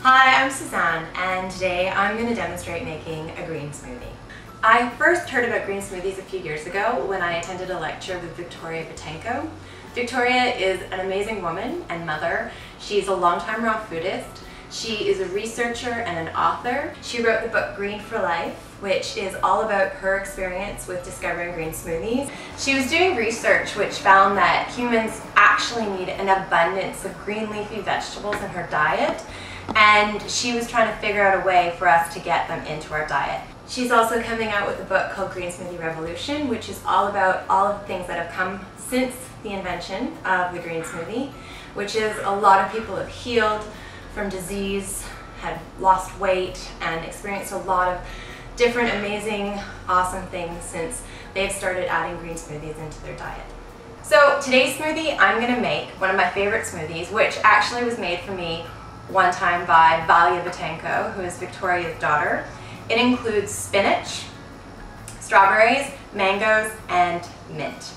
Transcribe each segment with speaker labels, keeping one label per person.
Speaker 1: Hi, I'm Suzanne, and today I'm going to demonstrate making a green smoothie. I first heard about green smoothies a few years ago when I attended a lecture with Victoria Vitenko. Victoria is an amazing woman and mother. She's a longtime raw foodist. She is a researcher and an author. She wrote the book Green for Life, which is all about her experience with discovering green smoothies. She was doing research which found that humans actually need an abundance of green leafy vegetables in her diet, and she was trying to figure out a way for us to get them into our diet. She's also coming out with a book called Green Smoothie Revolution, which is all about all of the things that have come since the invention of the green smoothie, which is a lot of people have healed from disease, had lost weight, and experienced a lot of different amazing, awesome things since they've started adding green smoothies into their diet. So today's smoothie, I'm going to make one of my favorite smoothies, which actually was made for me one time by Valia Vitenko, who is Victoria's daughter. It includes spinach, strawberries, mangoes, and mint.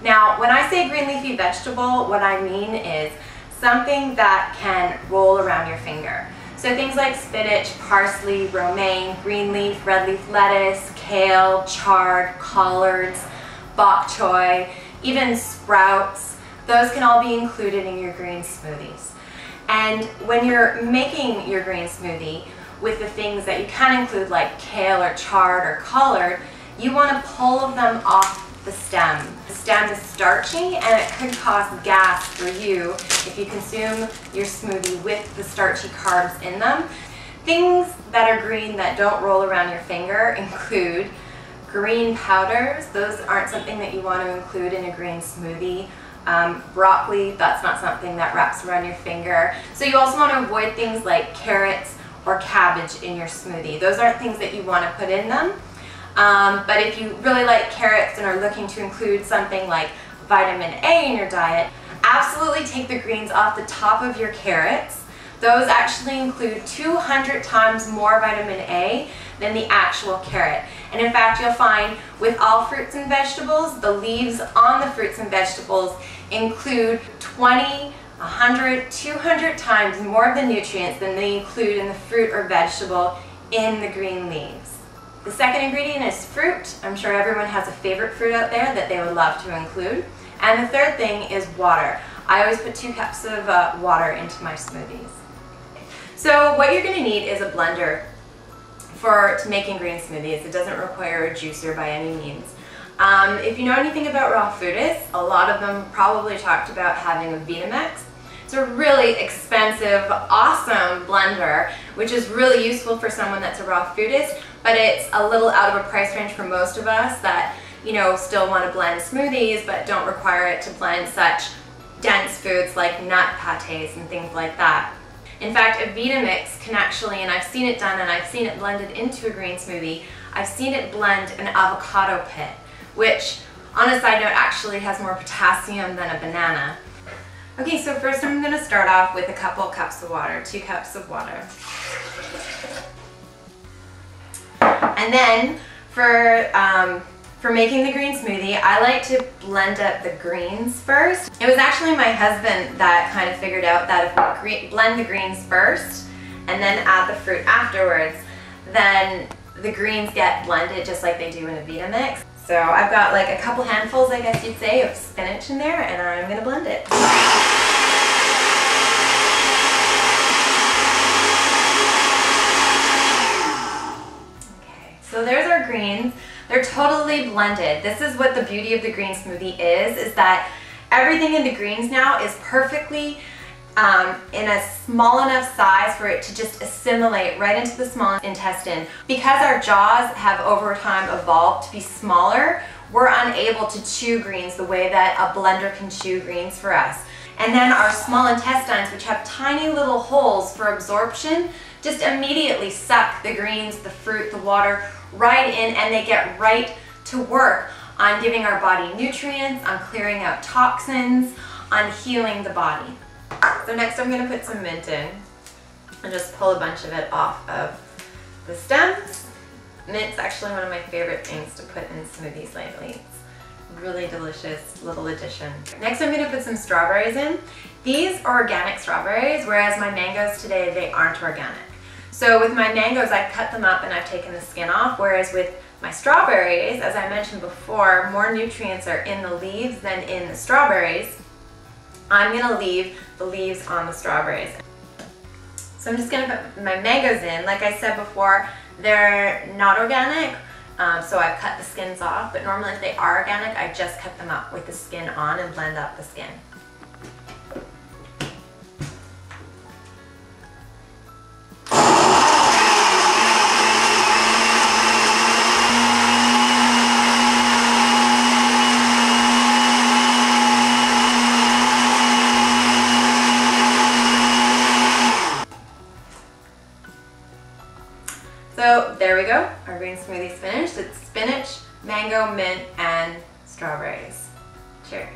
Speaker 1: Now, when I say green leafy vegetable, what I mean is something that can roll around your finger. So things like spinach, parsley, romaine, green leaf, red leaf lettuce, kale, chard, collards, bok choy, even sprouts, those can all be included in your green smoothies. And when you're making your green smoothie with the things that you can include like kale or chard or collard, you want to pull them off the stem. The stem is starchy and it could cause gas for you if you consume your smoothie with the starchy carbs in them. Things that are green that don't roll around your finger include green powders. Those aren't something that you want to include in a green smoothie. Broccoli, that's not something that wraps around your finger. So you also want to avoid things like carrots or cabbage in your smoothie. Those aren't things that you want to put in them. But if you really like carrots and are looking to include something like vitamin A in your diet, absolutely take the greens off the top of your carrots. Those actually include 200 times more vitamin A than the actual carrot. And in fact, you'll find with all fruits and vegetables, the leaves on the fruits and vegetables include 20, 100, 200 times more of the nutrients than they include in the fruit or vegetable in the green leaves. The second ingredient is fruit. I'm sure everyone has a favorite fruit out there that they would love to include. And the third thing is water. I always put 2 cups of water into my smoothies. So what you're going to need is a blender to making green smoothies. It doesn't require a juicer by any means. If you know anything about raw foodists, a lot of them probably talked about having a Vitamix. It's a really expensive, awesome blender, which is really useful for someone that's a raw foodist, but it's a little out of a price range for most of us that, you know, still want to blend smoothies but don't require it to blend such dense foods like nut pâtés and things like that. In fact, a Vitamix can actually, and I've seen it done and I've seen it blended into a green smoothie, I've seen it blend an avocado pit, which on a side note actually has more potassium than a banana. Okay, so first I'm going to start off with a couple cups of water, 2 cups of water. And then for making the green smoothie, I like to blend up the greens first. It was actually my husband that kind of figured out that if we blend the greens first and then add the fruit afterwards, then the greens get blended just like they do in a Vitamix. So I've got like a couple handfuls, I guess you'd say, of spinach in there, and I'm going to blend it. Okay, so there's our greens. They're totally blended. This is what the beauty of the green smoothie is that everything in the greens now is perfectly in a small enough size for it to just assimilate right into the small intestine. Because our jaws have over time evolved to be smaller, we're unable to chew greens the way that a blender can chew greens for us. And then our small intestines, which have tiny little holes for absorption, just immediately suck the greens, the fruit, the water right in, and they get right to work on giving our body nutrients, on clearing out toxins, on healing the body. So next I'm going to put some mint in and just pull a bunch of it off of the stems. Mint's actually one of my favorite things to put in smoothies lately. It's Really delicious little addition. Next I'm going to put some strawberries in. These are organic strawberries, whereas my mangoes today, they aren't organic. So with my mangoes, I've cut them up and I've taken the skin off, whereas with my strawberries, as I mentioned before, more nutrients are in the leaves than in the strawberries. I'm going to leave the leaves on the strawberries. So I'm just going to put my mangoes in. Like I said before, they're not organic, so I've cut the skins off, but normally if they are organic, I just cut them up with the skin on and blend up the skin. So there we go, our green smoothie's finished. It's spinach, mango, mint, and strawberries. Cheers.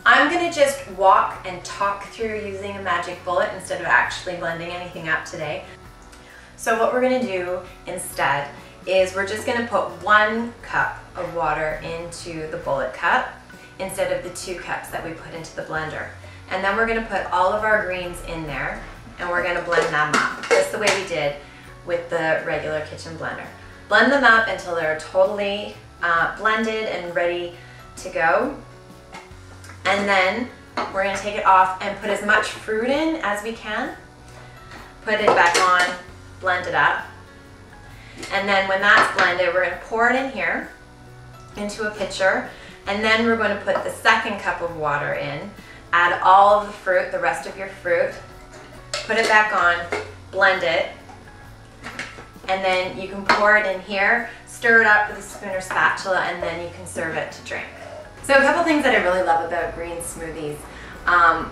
Speaker 1: I'm gonna just walk and talk through using a magic bullet instead of actually blending anything up today. So what we're gonna do instead is we're just gonna put 1 cup of water into the bullet cup instead of the 2 cups that we put into the blender. And then we're going to put all of our greens in there and we're going to blend them up, just the way we did with the regular kitchen blender. Blend them up until they're totally blended and ready to go. And then we're going to take it off and put as much fruit in as we can. Put it back on, blend it up. And then when that's blended, we're going to pour it in here into a pitcher. And then we're going to put the 2nd cup of water in. Add all of the fruit, the rest of your fruit, put it back on, blend it, and then you can pour it in here, stir it up with a spoon or spatula, and then you can serve it to drink. So a couple things that I really love about green smoothies.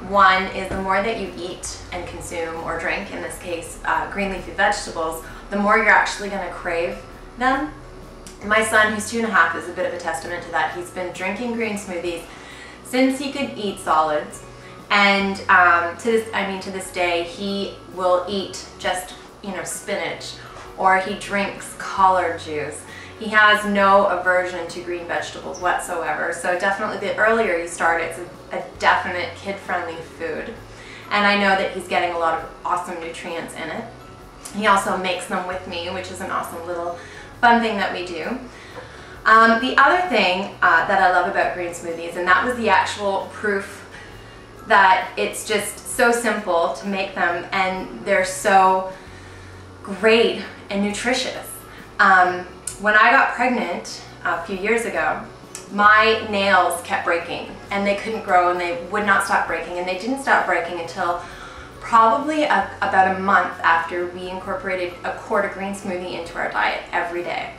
Speaker 1: One is the more that you eat and consume or drink, in this case green leafy vegetables, the more you're actually going to crave them. My son, who's 2.5, is a bit of a testament to that. He's been drinking green smoothies since he could eat solids, and to this day, he will eat just, spinach, or he drinks collard juice. He has no aversion to green vegetables whatsoever. So definitely, the earlier you start, it's a definite kid-friendly food. And I know that he's getting a lot of awesome nutrients in it. He also makes them with me, which is an awesome little fun thing that we do. The other thing that I love about green smoothies, and that was the actual proof that it's just so simple to make them and they're so great and nutritious. When I got pregnant a few years ago, my nails kept breaking and they couldn't grow and they would not stop breaking, and they didn't stop breaking until probably about a month after we incorporated a quart of green smoothie into our diet every day.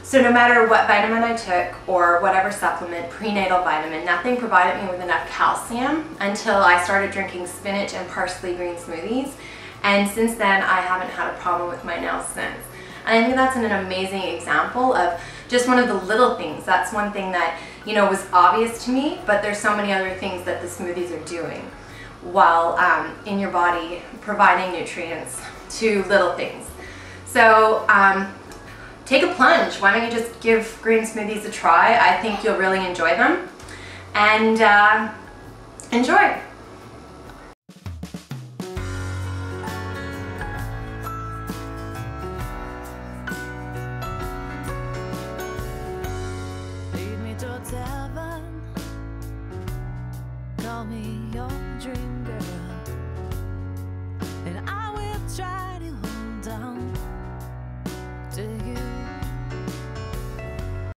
Speaker 1: So no matter what vitamin I took or whatever supplement, prenatal vitamin, nothing provided me with enough calcium until I started drinking spinach and parsley green smoothies. And since then, I haven't had a problem with my nails since. And I think that's an amazing example of just one of the little things. That's one thing that, was obvious to me, but there's so many other things that the smoothies are doing while in your body providing nutrients to little things. So, take a plunge. Why don't you just give green smoothies a try? I think you'll really enjoy them. And enjoy.
Speaker 2: Lead me towards heaven. Call me your dream